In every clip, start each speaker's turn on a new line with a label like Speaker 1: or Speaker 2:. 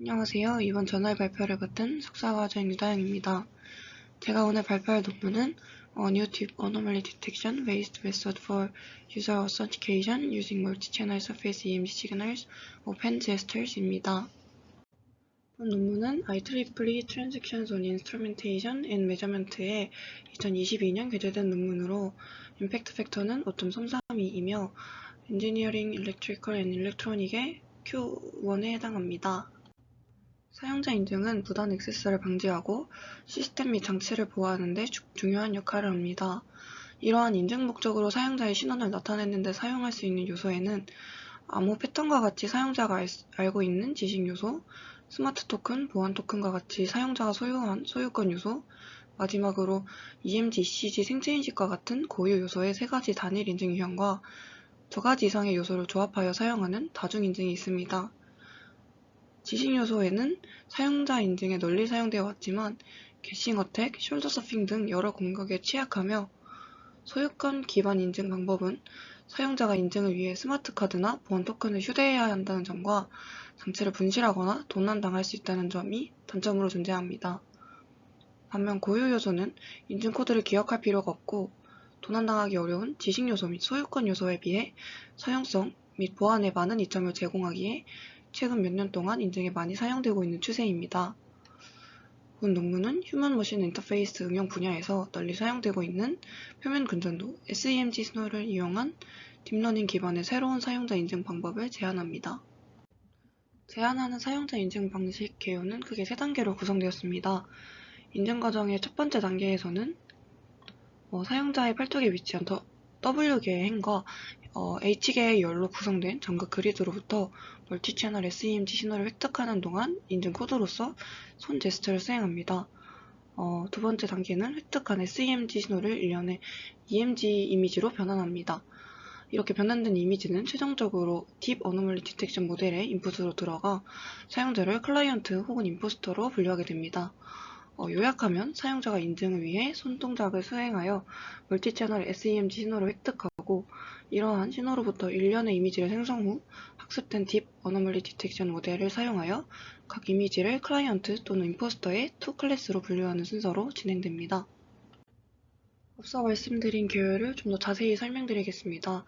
Speaker 1: 안녕하세요. 이번 저널 발표를 맡은 석사과정 유다영입니다. 제가 오늘 발표할 논문은 New Tip Anomaly Detection Based Method for User Authentication Using Multi-Channel Surface EMG Signals of Hand Gestures입니다. 본 논문은 IEEE Transactions on Instrumentation and Measurement에 2022년 게재된 논문으로 임팩트 팩터는 5.332이며 엔지니어링, 일렉트리컬 앤 일렉트로닉의 Q1에 해당합니다. 사용자 인증은 무단 액세스를 방지하고 시스템 및 장치를 보호하는 데 중요한 역할을 합니다. 이러한 인증 목적으로 사용자의 신원을 나타내는 데 사용할 수 있는 요소에는 암호 패턴과 같이 사용자가 알고 있는 지식 요소, 스마트 토큰, 보안 토큰과 같이 사용자가 소유한 소유권 요소, 마지막으로 EMG, ECG 생체인식과 같은 고유 요소의 세 가지 단일 인증 유형과 두 가지 이상의 요소를 조합하여 사용하는 다중 인증이 있습니다. 지식 요소에는 사용자 인증에 널리 사용되어 왔지만 게싱 어택, 숄더 서핑 등 여러 공격에 취약하며 소유권 기반 인증 방법은 사용자가 인증을 위해 스마트 카드나 보안 토큰을 휴대해야 한다는 점과 장치를 분실하거나 도난당할 수 있다는 점이 단점으로 존재합니다. 반면 고유 요소는 인증 코드를 기억할 필요가 없고 도난당하기 어려운 지식 요소 및 소유권 요소에 비해 사용성 및 보안에 많은 이점을 제공하기에 최근 몇 년 동안 인증에 많이 사용되고 있는 추세입니다. 본 논문은 휴먼 머신 인터페이스 응용 분야에서 널리 사용되고 있는 표면 근전도 SEMG 신호를 이용한 딥러닝 기반의 새로운 사용자 인증 방법을 제안합니다. 제안하는 사용자 인증 방식 개요는 크게 세 단계로 구성되었습니다. 인증 과정의 첫 번째 단계에서는 사용자의 팔뚝에 위치한 W계의 행과 H계의 열로 구성된 전극 그리드로부터 멀티채널 SEMG 신호를 획득하는 동안 인증 코드로서 손 제스처를 수행합니다. 두 번째 단계는 획득한 SEMG 신호를 일련의 EMG 이미지로 변환합니다. 이렇게 변환된 이미지는 최종적으로 Deep Anomaly Detection 모델의 인풋으로 들어가 사용자를 클라이언트 혹은 임포스터로 분류하게 됩니다. 요약하면 사용자가 인증을 위해 손동작을 수행하여 멀티채널 SEMG 신호를 획득하고 이러한 신호로부터 일련의 이미지를 생성 후 학습된 Deep Anomaly Detection 모델을 사용하여 각 이미지를 클라이언트 또는 임포스터의 2클래스로 분류하는 순서로 진행됩니다. 앞서 말씀드린 개요를 좀 더 자세히 설명드리겠습니다.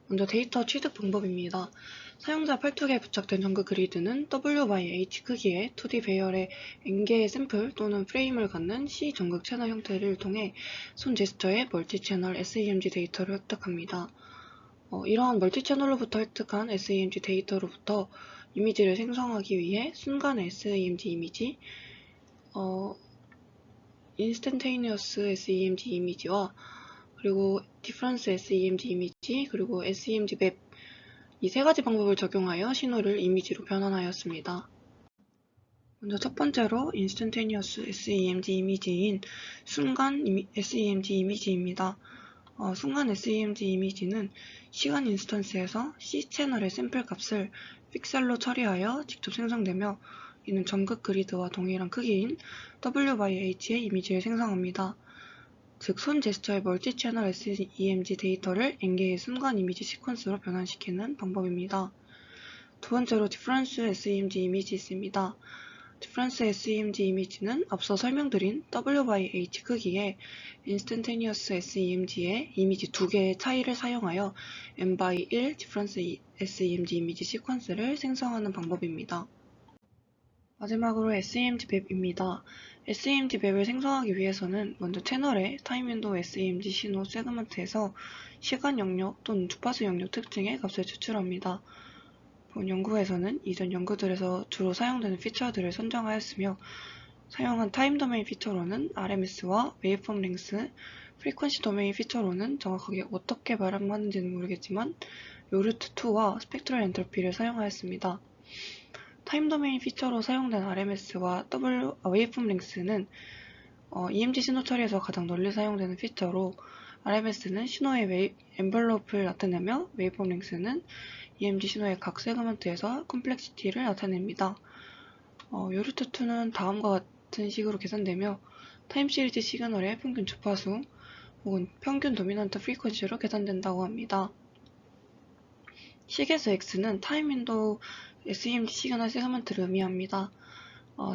Speaker 1: 먼저 데이터 취득 방법입니다. 사용자 팔뚝에 부착된 전극 그리드는 W/H 크기의 2D 배열의 N개의 샘플 또는 프레임을 갖는 C 전극 채널 형태를 통해 손 제스처의 멀티채널 SEMG 데이터를 획득합니다. 이러한 멀티채널로부터 획득한 SEMG 데이터로부터 이미지를 생성하기 위해 순간 SEMG 이미지, 인스턴테이니어스 SEMG 이미지와 그리고 디퍼런스 SEMG 이미지, 그리고 SEMG 맵 이 세 가지 방법을 적용하여 신호를 이미지로 변환하였습니다. 먼저 첫 번째로 인스턴테니어스 SEMG 이미지인 순간 SEMG 이미지입니다. 순간 SEMG 이미지는 시간 인스턴스에서 C 채널의 샘플 값을 픽셀로 처리하여 직접 생성되며 이는 전극 그리드와 동일한 크기인 W/H의 이미지를 생성합니다. 즉, 손 제스처의 멀티채널 SEMG 데이터를 N개의 순간 이미지 시퀀스로 변환시키는 방법입니다. 두 번째로 디퍼런스 SEMG 이미지입니다. 디퍼런스 SEMG 이미지는 앞서 설명드린 W/H 크기의 인스턴테니어스 SEMG의 이미지 두 개의 차이를 사용하여 N/1 디퍼런스 SEMG 이미지 시퀀스를 생성하는 방법입니다. 마지막으로 SEMG 맵입니다. SEMG 맵을 생성하기 위해서는 먼저 채널의 타임윈도우 SEMG 신호 세그먼트에서 시간 영역 또는 주파수 영역 특징의 값을 추출합니다. 본 연구에서는 이전 연구들에서 주로 사용되는 피처들을 선정하였으며 사용한 타임 도메인 피처로는 RMS와 웨이브폼 랭스, 프리퀀시 도메인 피처로는 정확하게 어떻게 발음하는지는 모르겠지만 요르트2와 스펙트럴 엔트로피를 사용하였습니다. 타임 도메인 피처로 사용된 RMS와 웨이브폼 랭스는 EMG 신호 처리에서 가장 널리 사용되는 피처로 RMS는 신호의 엔벨로프를 나타내며 웨이브폼 랭스는 EMG 신호의 각 세그먼트에서 컴플렉시티를 나타냅니다. 요르트2는 다음과 같은 식으로 계산되며 타임 시리즈 시그널의 평균 주파수 혹은 평균 도미넌트 프리퀀시로 계산된다고 합니다. 시계수 X는 타임 윈도우 SEMD 시그널 세그먼트를 의미합니다.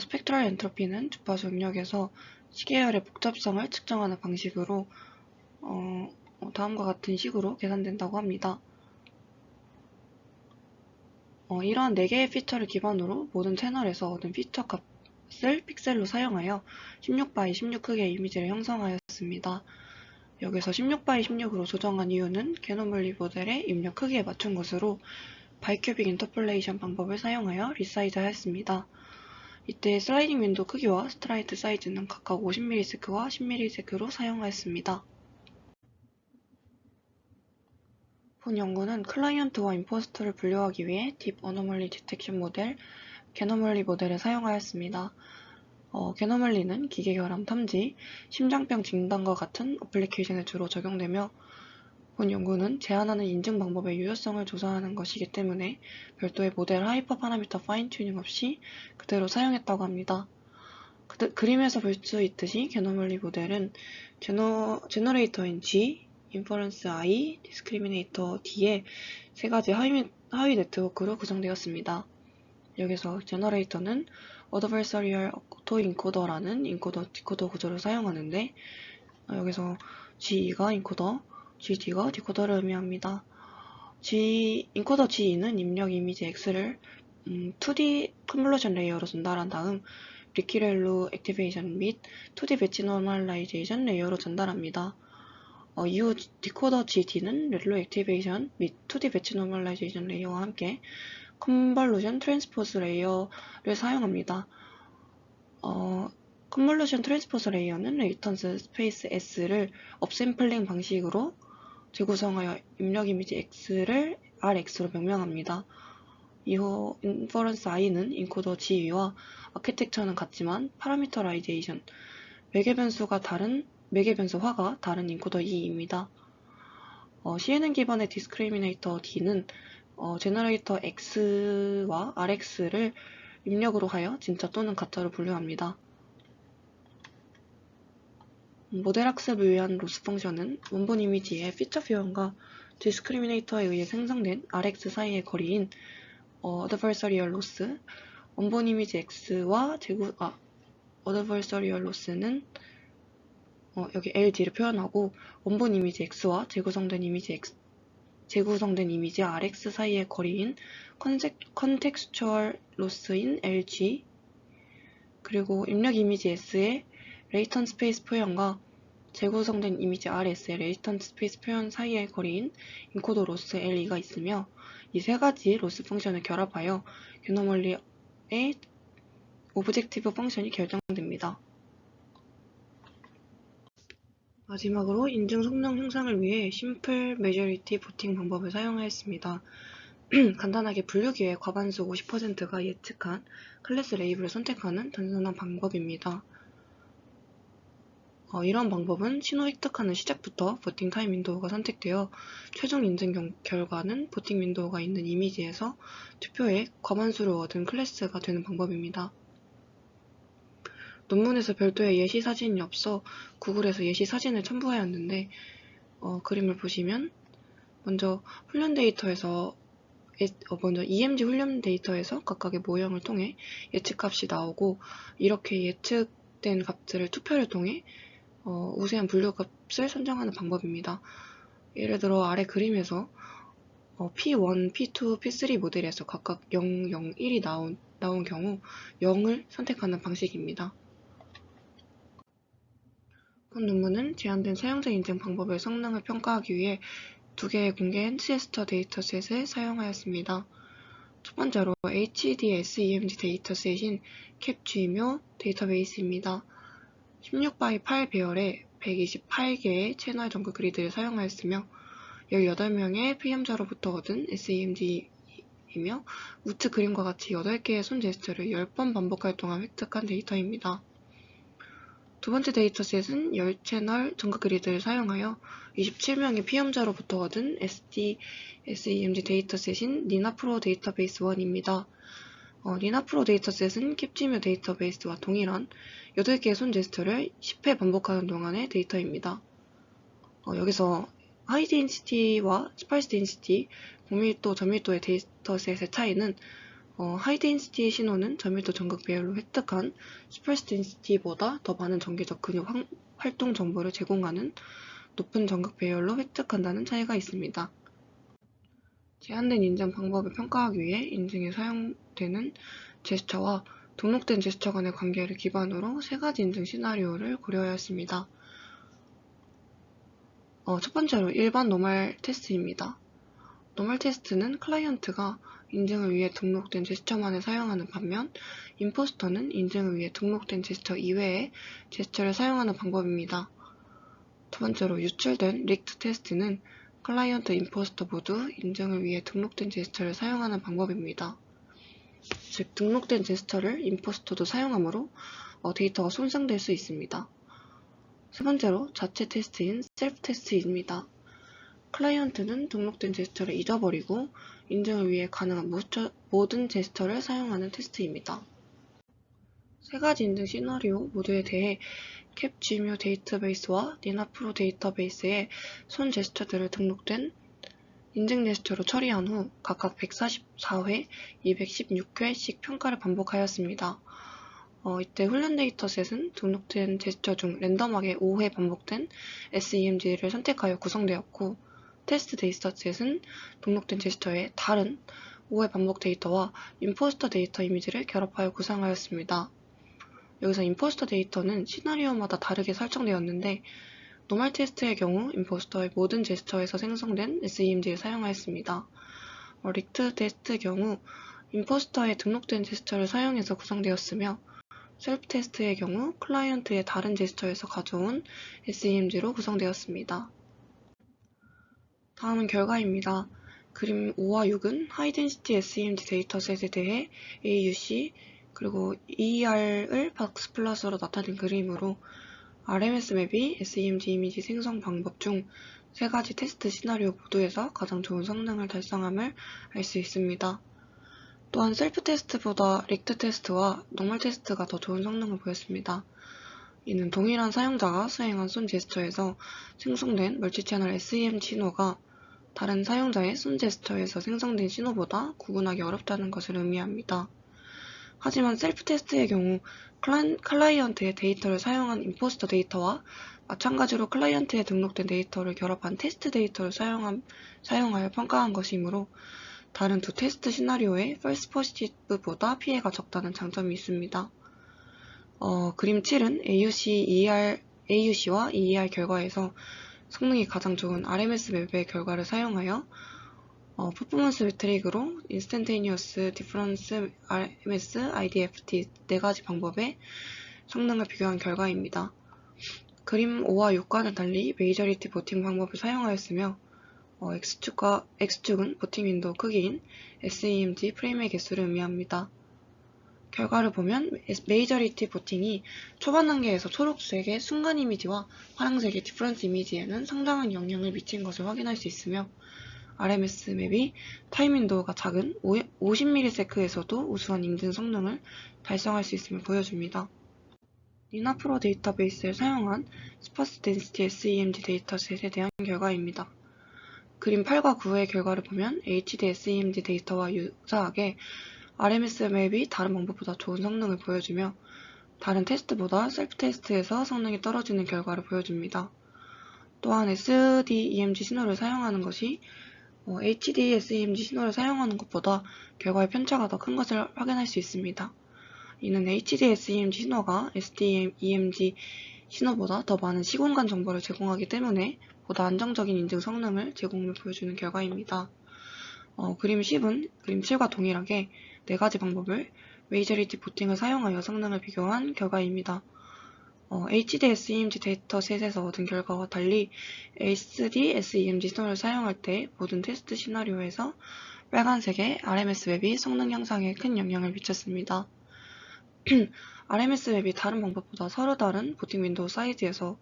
Speaker 1: 스펙트럴 엔트로피는 주파수 영역에서 시계열의 복잡성을 측정하는 방식으로 다음과 같은 식으로 계산된다고 합니다. 이러한 4개의 피처를 기반으로 모든 채널에서 얻은 피처 값을 픽셀로 사용하여 16x 16 크기의 이미지를 형성하였습니다. 여기서 16x 16으로 조정한 이유는 게노멀리 모델의 입력 크기에 맞춘 것으로 바이큐빅 인터폴레이션 방법을 사용하여 리사이즈하였습니다. 이때 슬라이딩 윈도우 크기와 스트라이트 사이즈는 각각 50ms와 10ms로 사용하였습니다. 본 연구는 클라이언트와 임포스터를 분류하기 위해 딥 어노멀리 디텍션 모델, 게노멀리 모델을 사용하였습니다. 게노멀리는 기계 결함 탐지, 심장병 진단과 같은 어플리케이션에 주로 적용되며 본 연구는 제한하는 인증 방법의 유효성을 조사하는 것이기 때문에 별도의 모델 하이퍼 파라미터 파인 튜닝 없이 그대로 사용했다고 합니다. 그림에서 볼 수 있듯이 게노멀리 모델은 제너레이터인 G, 인퍼런스 I, 디스크리미네이터 D의 세 가지 하위 네트워크로 구성되었습니다. 여기서 제너레이터는 어드버서리얼 오토인코더라는 인코더 디코더 구조를 사용하는데 여기서 G2가 인코더, G2가 디코더를 의미합니다. 인코더 G2는 입력 이미지 X를 2D 컨볼루션 레이어로 전달한 다음 리퀴렐로 액티베이션 및 2D 배치 노멀라이제이션 레이어로 전달합니다. 이후 디코더 GD는 렐로 액티베이션 및 2D 배치 노멀라이제이션 레이어와 함께 컨볼루션 트랜스포즈 레이어를 사용합니다. 컨볼루션 트랜스포즈 레이어는 레이턴스 스페이스 S를 업샘플링 방식으로 재구성하여 입력 이미지 X를 RX로 명명합니다. 이후 인퍼런스 I는 인코더 G2와 아키텍처는 같지만 파라미터라이제이션, 매개변수화가 다른 인코더 E입니다. CNN 기반의 디스크리미네이터 D는 제너레이터 X와 RX를 입력으로 하여 진짜 또는 가짜로 분류합니다. 모델 학습을 위한 로스 펑션은 원본 이미지의 피처 표현과 디스크리미네이터에 의해 생성된 RX 사이의 거리인 어드버서리얼 로스, 원본 이미지 X와 어드버서리얼 로스는 여기 LD를 표현하고 원본 이미지 X와 재구성된 이미지 RX 사이의 거리인 컨텍스추얼 로스인 LG, 그리고 입력 이미지 S의 레이턴 스페이스 표현과 재구성된 이미지 RS의 레이턴 스페이스 표현 사이의 거리인 인코더 로스 LE가 있으며 이 세 가지 로스 펑션을 결합하여 게노멀리의 오브젝티브 펑션이 결정됩니다. 마지막으로 인증 성능 향상을 위해 심플 메저리티 보팅 방법을 사용하였습니다. 간단하게 분류기의 과반수 50%가 예측한 클래스 레이블을 선택하는 단순한 방법입니다. 이런 방법은 신호 획득하는 시작부터 보팅 타임 윈도우가 선택되어 최종 인증 결과는 보팅 윈도우가 있는 이미지에서 투표에 과반수를 얻은 클래스가 되는 방법입니다. 논문에서 별도의 예시 사진이 없어 구글에서 예시 사진을 첨부하였는데 그림을 보시면 먼저 EMG 훈련 데이터에서 각각의 모형을 통해 예측값이 나오고 이렇게 예측된 값들을 투표를 통해 우세한 분류값을 선정하는 방법입니다. 예를 들어 아래 그림에서 P1, P2, P3 모델에서 각각 0, 0, 1이 나온 경우 0을 선택하는 방식입니다. 본 논문은 제한된 사용자 인증 방법의 성능을 평가하기 위해 2개의 공개 핸치에스터 데이터셋을 사용하였습니다. 첫 번째로 HDSEMG 데이터셋인 캡GMO 데이터베이스입니다. 16x8 배열의 128개의 채널 정글 그리드를 사용하였으며 18명의 필름자로부터 얻은 SEMG이며 우측 그림과 같이 8개의 손 제스처를 10번 반복할 동안 획득한 데이터입니다. 두 번째 데이터셋은 10채널 정글 그리드를 사용하여 27명의 피험자로부터 얻은 SEMG 데이터셋인 니나프로 데이터베이스 1입니다. 니나프로 데이터셋은 캡지뮤 데이터베이스와 동일한 8개의 손 제스처를 10회 반복하는 동안의 데이터입니다. 여기서 하이 덴시티와 스파이스 덴시티 고밀도, 저밀도의 데이터셋의 차이는 하이 덴시티 신호는 저밀도 전극 배열로 획득한 스펄스 덴시티보다 더 많은 전개적 근육 활동 정보를 제공하는 높은 전극 배열로 획득한다는 차이가 있습니다. 제한된 인증 방법을 평가하기 위해 인증에 사용되는 제스처와 등록된 제스처 간의 관계를 기반으로 세 가지 인증 시나리오를 고려하였습니다. 첫 번째로 일반 노멀 테스트입니다. 노멀 테스트는 클라이언트가 인증을 위해 등록된 제스처만을 사용하는 반면 임포스터는 인증을 위해 등록된 제스처 이외의 제스처를 사용하는 방법입니다. 두 번째로 유출된 릭트 테스트는 클라이언트, 임포스터 모두 인증을 위해 등록된 제스처를 사용하는 방법입니다. 즉, 등록된 제스처를 임포스터도 사용하므로 데이터가 손상될 수 있습니다. 세 번째로 자체 테스트인 셀프 테스트입니다. 클라이언트는 등록된 제스처를 잊어버리고 인증을 위해 가능한 모든 제스처를 사용하는 테스트입니다. 세 가지 인증 시나리오 모두에 대해 캡GMU 데이터베이스와 니나프로 데이터베이스에 손 제스처들을 등록된 인증 제스처로 처리한 후 각각 144회, 216회씩 평가를 반복하였습니다. 이때 훈련 데이터셋은 등록된 제스처 중 랜덤하게 5회 반복된 SEMG를 선택하여 구성되었고, 테스트 데이터셋은 등록된 제스처의 다른 5회 반복 데이터와 임포스터 데이터 이미지를 결합하여 구성하였습니다. 여기서 임포스터 데이터는 시나리오마다 다르게 설정되었는데, 노멀 테스트의 경우 임포스터의 모든 제스처에서 생성된 SEMG를 사용하였습니다. 릭트 테스트의 경우 임포스터의 등록된 제스처를 사용해서 구성되었으며, 셀프 테스트의 경우 클라이언트의 다른 제스처에서 가져온 SEMG로 구성되었습니다. 다음은 결과입니다. 그림 5와 6은 하이덴시티 SEMG 데이터셋에 대해 AUC 그리고 EER을 박스 플러스로 나타낸 그림으로 RMS 맵이 SEMG 이미지 생성 방법 중 세 가지 테스트 시나리오 모두에서 가장 좋은 성능을 달성함을 알 수 있습니다. 또한 셀프 테스트보다 릭트 테스트와 노멀 테스트가 더 좋은 성능을 보였습니다. 이는 동일한 사용자가 수행한 손 제스처에서 생성된 멀티채널 SEMG 신호가 다른 사용자의 손 제스처에서 생성된 신호보다 구분하기 어렵다는 것을 의미합니다. 하지만 셀프 테스트의 경우 클라이언트의 데이터를 사용한 임포스터 데이터와 마찬가지로 클라이언트에 등록된 데이터를 결합한 테스트 데이터를 사용하여 평가한 것이므로 다른 두 테스트 시나리오의 false positive보다 피해가 적다는 장점이 있습니다. 그림 7은 AUC와 EER 결과에서 성능이 가장 좋은 RMS 맵의 결과를 사용하여 퍼포먼스 매트릭으로 인스턴테니어스 디퍼런스 RMS IDFT 4가지 방법의 성능을 비교한 결과입니다. 그림 5와 6과는 달리 메이저리티 보팅 방법을 사용하였으며 X축은 보팅 윈도우 크기인 SEMG 프레임의 개수를 의미합니다. 결과를 보면 메이저리티 보팅이 초반 단계에서 초록색의 순간 이미지와 파란색의 디퍼런스 이미지에는 상당한 영향을 미친 것을 확인할 수 있으며 RMS 맵이 타임 윈도우가 작은 50ms에서도 우수한 인증 성능을 달성할 수 있음을 보여줍니다. 니나프로 데이터베이스를 사용한 스퍼스 덴시티 SEMG 데이터셋에 대한 결과입니다. 그림 8과 9의 결과를 보면 HD SEMG 데이터와 유사하게 RMS 맵이 다른 방법보다 좋은 성능을 보여주며 다른 테스트보다 셀프 테스트에서 성능이 떨어지는 결과를 보여줍니다. 또한 SDEMG 신호를 사용하는 것이 HD SEMG 신호를 사용하는 것보다 결과의 편차가 더 큰 것을 확인할 수 있습니다. 이는 HD SEMG 신호가 SDEMG 신호보다 더 많은 시공간 정보를 제공하기 때문에 보다 안정적인 인증 성능을 제공을 보여주는 결과입니다. 그림 10은 그림 7과 동일하게 4가지 방법을 메이저리티 보팅을 사용하여 성능을 비교한 결과입니다. HD SEMG 데이터셋에서 얻은 결과와 달리 SD SEMG 신호를 사용할 때 모든 테스트 시나리오에서 빨간색의 RMS 맵이 성능 향상에 큰 영향을 미쳤습니다. RMS 맵이 다른 방법보다 서로 다른 보팅 윈도우 사이즈에서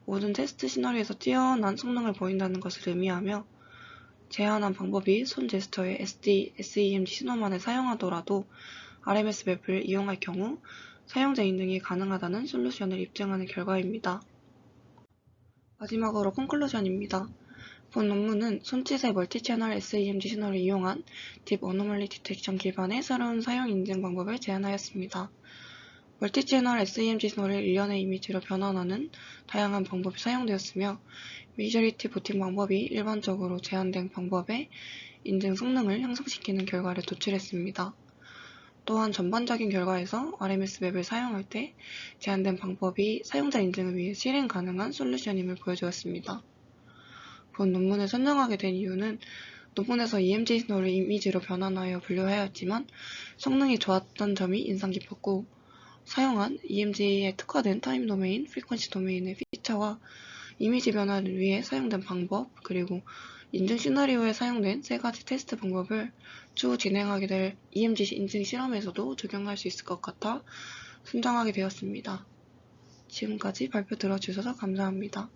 Speaker 1: 모든 테스트 시나리오에서 뛰어난 성능을 보인다는 것을 의미하며 제한한 방법이 손 제스처의 SEMG 신호만을 사용하더라도 RMS 맵을 이용할 경우 사용자 인증이 가능하다는 솔루션을 입증하는 결과입니다. 마지막으로 콘클루전입니다. 본 논문은 손짓의 멀티채널 SEMG 신호를 이용한 딥 어노멀리 디텍션 기반의 새로운 사용 인증 방법을 제안하였습니다. 멀티채널 SEMG 신호를 일련의 이미지로 변환하는 다양한 방법이 사용되었으며 메이저리티 보팅 방법이 일반적으로 제한된 방법의 인증 성능을 향상시키는 결과를 도출했습니다. 또한 전반적인 결과에서 RMS 맵을 사용할 때 제한된 방법이 사용자 인증을 위해 실행 가능한 솔루션임을 보여주었습니다. 본 논문을 선정하게 된 이유는 논문에서 EMG 신호를 이미지로 변환하여 분류하였지만 성능이 좋았던 점이 인상 깊었고 사용한 EMG에 특화된 타임 도메인, 프리퀀시 도메인의 피처와 이미지 변화를 위해 사용된 방법, 그리고 인증 시나리오에 사용된 세 가지 테스트 방법을 추후 진행하게 될 EMG 인증 실험에서도 적용할 수 있을 것 같아 선정하게 되었습니다. 지금까지 발표 들어주셔서 감사합니다.